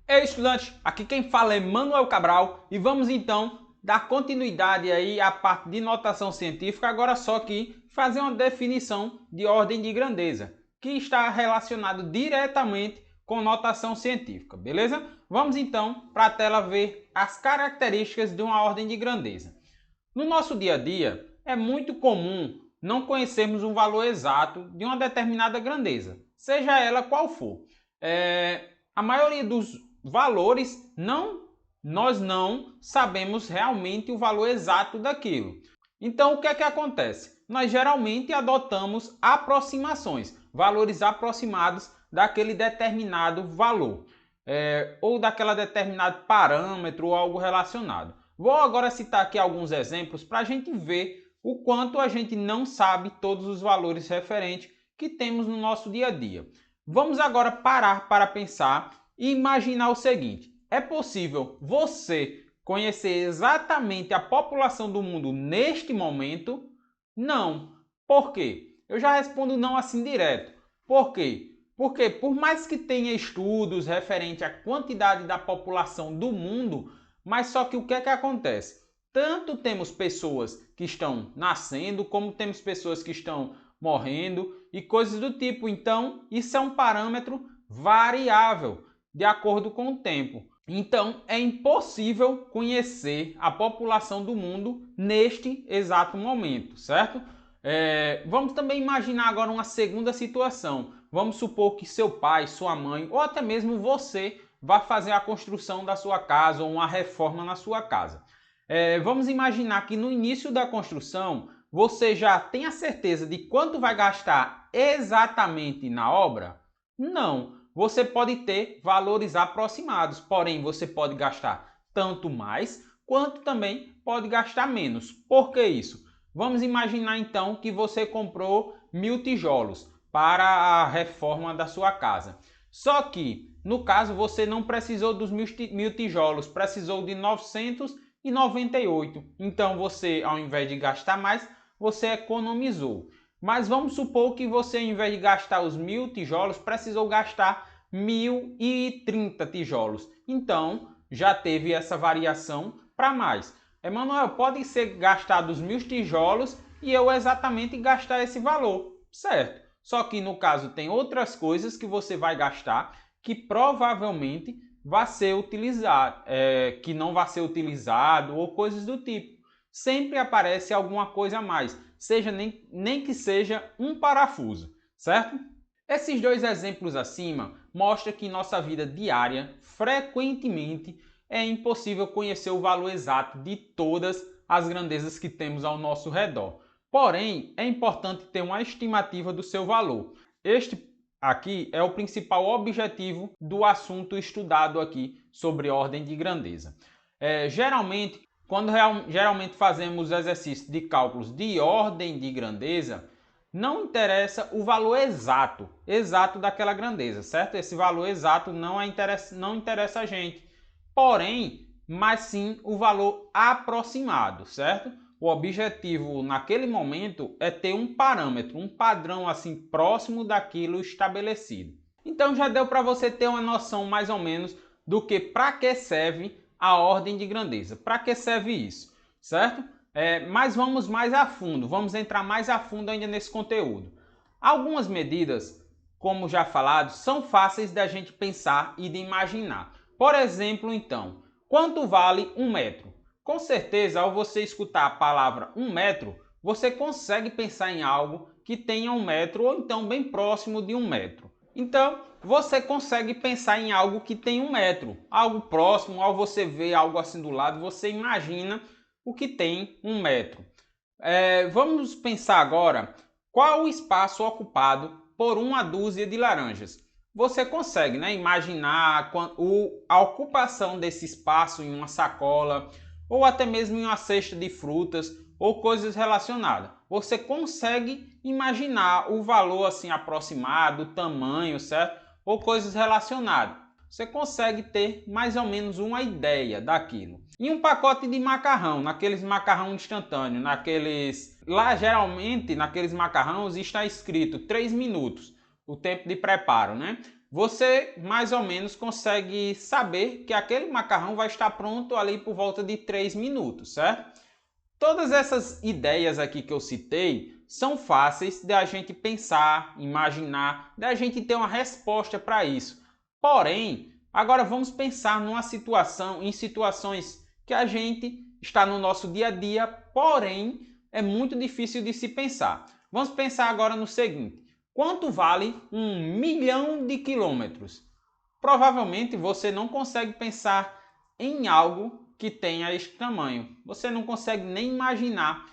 Ei, estudante, aqui quem fala é Manuel Cabral e vamos então dar continuidade aí à parte de notação científica, agora só que fazer uma definição de ordem de grandeza, que está relacionado diretamente com notação científica, beleza? Vamos então para a tela ver as características de uma ordem de grandeza. No nosso dia a dia, é muito comum não conhecermos um valor exato de uma determinada grandeza, seja ela qual for. A maioria dos valores nós não sabemos realmente o valor exato daquilo. Então o que é que acontece? Nós geralmente adotamos aproximações, valores aproximados daquele determinado valor, ou daquela determinado parâmetro ou algo relacionado. Vou agora citar aqui alguns exemplos para a gente ver o quanto a gente não sabe todos os valores referentes que temos no nosso dia a dia. Vamos agora parar para pensar e imaginar o seguinte: é possível você conhecer exatamente a população do mundo neste momento? Não. Por quê? Eu já respondo não assim direto. Por quê? Porque por mais que tenha estudos referentes à quantidade da população do mundo, mas só que o que é que acontece? Tanto temos pessoas que estão nascendo, como temos pessoas que estão morrendo e coisas do tipo. Então, isso é um parâmetro variável de acordo com o tempo. Então, é impossível conhecer a população do mundo neste exato momento, certo? Vamos também imaginar agora uma segunda situação. Vamos supor que seu pai, sua mãe ou até mesmo você vá fazer a construção da sua casa ou uma reforma na sua casa. Vamos imaginar que no início da construção você já tem a certeza de quanto vai gastar exatamente na obra? Não. Você pode ter valores aproximados, porém você pode gastar tanto mais quanto também pode gastar menos. Por que isso? Vamos imaginar então que você comprou 1000 tijolos para a reforma da sua casa. Só que, no caso, você não precisou dos 1000 tijolos, precisou de 998. Então você, ao invés de gastar mais, você economizou. Mas vamos supor que você, ao invés de gastar os 1000 tijolos, precisou gastar 1030 tijolos. Então, já teve essa variação para mais. Emanuel, pode ser gastados 1000 tijolos e eu exatamente gastar esse valor, certo? Só que no caso tem outras coisas que você vai gastar que provavelmente vai ser utilizado, que não vai ser utilizado ou coisas do tipo. Sempre aparece alguma coisa a mais, seja nem que seja um parafuso, certo? Esses dois exemplos acima mostram que em nossa vida diária, frequentemente, é impossível conhecer o valor exato de todas as grandezas que temos ao nosso redor. Porém, é importante ter uma estimativa do seu valor. Este aqui é o principal objetivo do assunto estudado aqui sobre ordem de grandeza. Geralmente, quando geralmente fazemos exercícios de cálculos de ordem de grandeza, não interessa o valor exato daquela grandeza, certo? Esse valor exato não interessa a gente. Porém, mas sim o valor aproximado, certo? O objetivo naquele momento é ter um parâmetro, um padrão assim próximo daquilo estabelecido. Então já deu para você ter uma noção mais ou menos do que para que serve a ordem de grandeza. Para que serve isso, certo? Mas vamos mais a fundo, vamos entrar mais a fundo ainda nesse conteúdo. Algumas medidas, como já falado, são fáceis da gente pensar e de imaginar. Por exemplo, então, quanto vale 1 metro? Com certeza, ao você escutar a palavra 1 metro, você consegue pensar em algo que tenha 1 metro ou então bem próximo de 1 metro. Então, você consegue pensar em algo que tem 1 metro, algo próximo. Ao você ver algo assim do lado, você imagina o que tem 1 metro. Vamos pensar agora qual o espaço ocupado por uma dúzia de laranjas. Você consegue, né, imaginar a ocupação desse espaço em uma sacola ou até mesmo em uma cesta de frutas ou coisas relacionadas. Você consegue imaginar o valor assim aproximado, o tamanho, certo? Ou coisas relacionadas. Você consegue ter mais ou menos uma ideia daquilo. E um pacote de macarrão, naqueles macarrão instantâneo, lá geralmente naqueles macarrões está escrito 3 minutos, o tempo de preparo, né? você mais ou menos consegue saber que aquele macarrão vai estar pronto ali por volta de 3 minutos, certo? Todas essas ideias aqui que eu citei são fáceis de a gente pensar, imaginar, de a gente ter uma resposta para isso. Porém, agora vamos pensar em situações que a gente está no nosso dia a dia, porém é muito difícil de se pensar. Vamos pensar agora no seguinte: quanto vale 1 milhão de quilômetros? Provavelmente você não consegue pensar em algo que tenha este tamanho. Você não consegue nem imaginar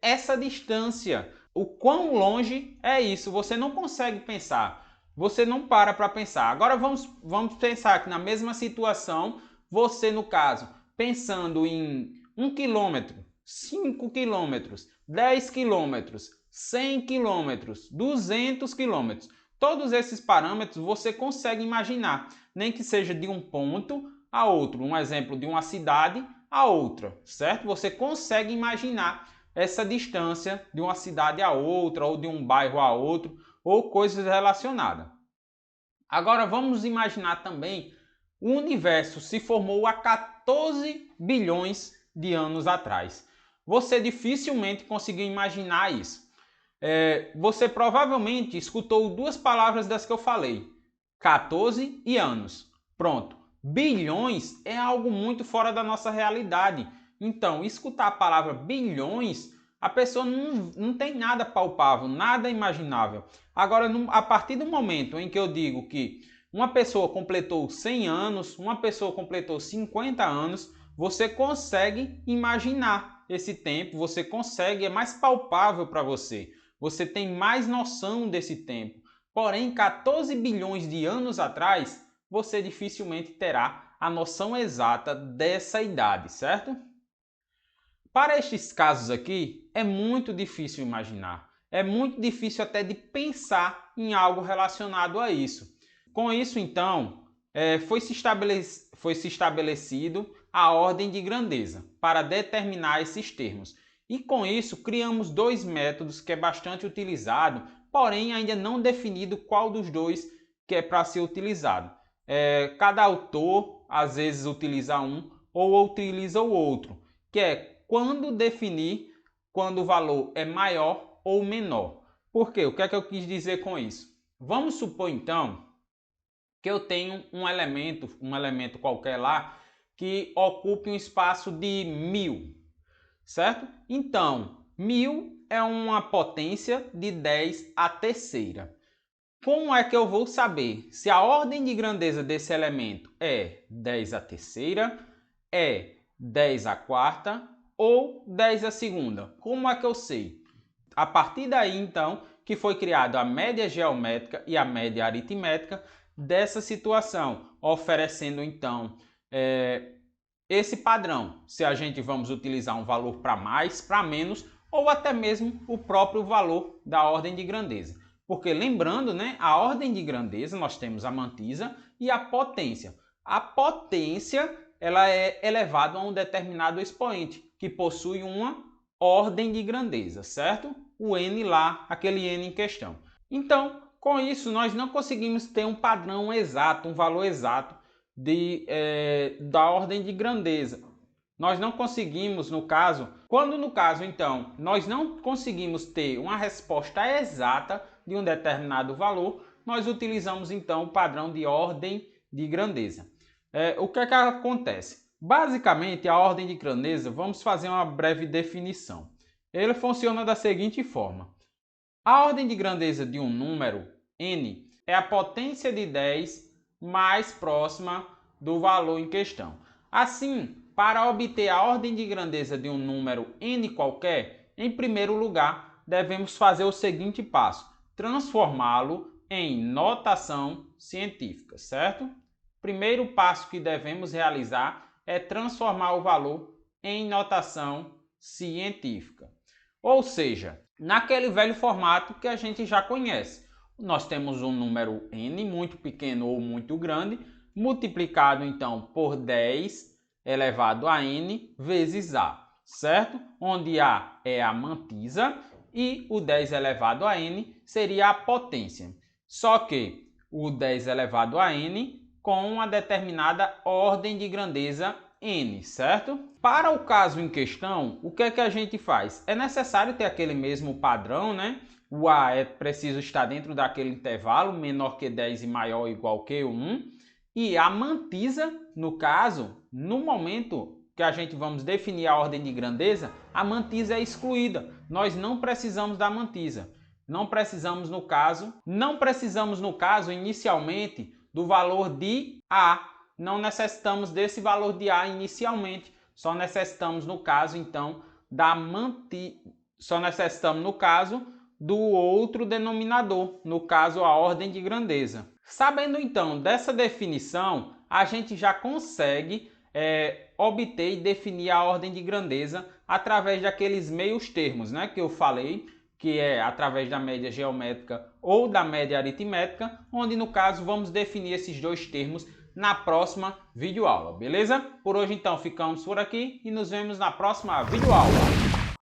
essa distância, o quão longe é isso. Você não consegue pensar. Você não para pensar. Agora vamos pensar que na mesma situação, você no caso, pensando em 1 quilômetro, 5 quilômetros, 10 quilômetros, 100 quilômetros, 200 quilômetros. Todos esses parâmetros você consegue imaginar, nem que seja de um ponto a outro. Um exemplo de uma cidade a outra, certo? Você consegue imaginar essa distância de uma cidade a outra, ou de um bairro a outro, ou coisas relacionadas. Agora vamos imaginar também o universo se formou há 14 bilhões de anos atrás. Você dificilmente conseguiu imaginar isso. Você provavelmente escutou duas palavras das que eu falei: 14 e anos. Pronto. Bilhões é algo muito fora da nossa realidade. Então, escutar a palavra bilhões, a pessoa não tem nada palpável, nada imaginável. Agora, a partir do momento em que eu digo que uma pessoa completou 100 anos, uma pessoa completou 50 anos, você consegue imaginar esse tempo, você consegue, é mais palpável para você. Você tem mais noção desse tempo. Porém, 14 bilhões de anos atrás, você dificilmente terá a noção exata dessa idade, certo? Para estes casos aqui, é muito difícil imaginar. É muito difícil até de pensar em algo relacionado a isso. Com isso, então, foi se estabelecido a ordem de grandeza para determinar esses termos. E com isso, criamos dois métodos que é bastante utilizado, porém ainda não definido qual dos dois que é para ser utilizado. Cada autor, às vezes, utiliza um ou utiliza o outro, que é quando definir quando o valor é maior ou menor. Por quê? O que é que eu quis dizer com isso? Vamos supor, então, que eu tenho um elemento qualquer lá, que ocupe um espaço de 1000, certo? Então, 1000 é uma potência de 10 à terceira. Como é que eu vou saber se a ordem de grandeza desse elemento é 10 à terceira, é 10 à quarta ou 10 à segunda? Como é que eu sei? A partir daí, então, que foi criada a média geométrica e a média aritmética dessa situação, oferecendo, então, esse padrão, se a gente vamos utilizar um valor para mais, para menos, ou até mesmo o próprio valor da ordem de grandeza. Porque lembrando, né, a ordem de grandeza, nós temos a mantisa e a potência. A potência, ela é elevada a um determinado expoente, que possui uma ordem de grandeza, certo? O n lá, aquele n em questão. Então, com isso, nós não conseguimos ter um padrão exato, um valor exato da ordem de grandeza. Nós não conseguimos, então, nós não conseguimos ter uma resposta exata de um determinado valor, nós utilizamos então o padrão de ordem de grandeza. O que é que acontece? Basicamente, a ordem de grandeza, vamos fazer uma breve definição. Ele funciona da seguinte forma: a ordem de grandeza de um número n é a potência de 10 mais próxima do valor em questão. Assim, para obter a ordem de grandeza de um número n qualquer, em primeiro lugar, devemos fazer o seguinte passo: transformá-lo em notação científica, certo? Primeiro passo que devemos realizar é transformar o valor em notação científica. Ou seja, naquele velho formato que a gente já conhece. Nós temos um número n muito pequeno ou muito grande, multiplicado então por 10 elevado a n vezes a, certo? Onde a é a mantisa e o 10 elevado a n seria a potência. Só que o 10 elevado a n com uma determinada ordem de grandeza n, certo? Para o caso em questão, o que é que a gente faz? É necessário ter aquele mesmo padrão, né? O A é preciso estar dentro daquele intervalo, menor que 10 e maior ou igual que 1. E a mantisa, no caso, no momento que a gente vamos definir a ordem de grandeza, a mantisa é excluída. Nós não precisamos da mantisa. Não precisamos no caso inicialmente do valor de A. Não necessitamos desse valor de A inicialmente. Só necessitamos no caso então do outro denominador, no caso a ordem de grandeza. Sabendo então dessa definição, a gente já consegue obter e definir a ordem de grandeza através daqueles meios termos, né, que eu falei, que é através da média geométrica ou da média aritmética, onde no caso vamos definir esses dois termos na próxima videoaula, beleza? Por hoje então ficamos por aqui e nos vemos na próxima videoaula.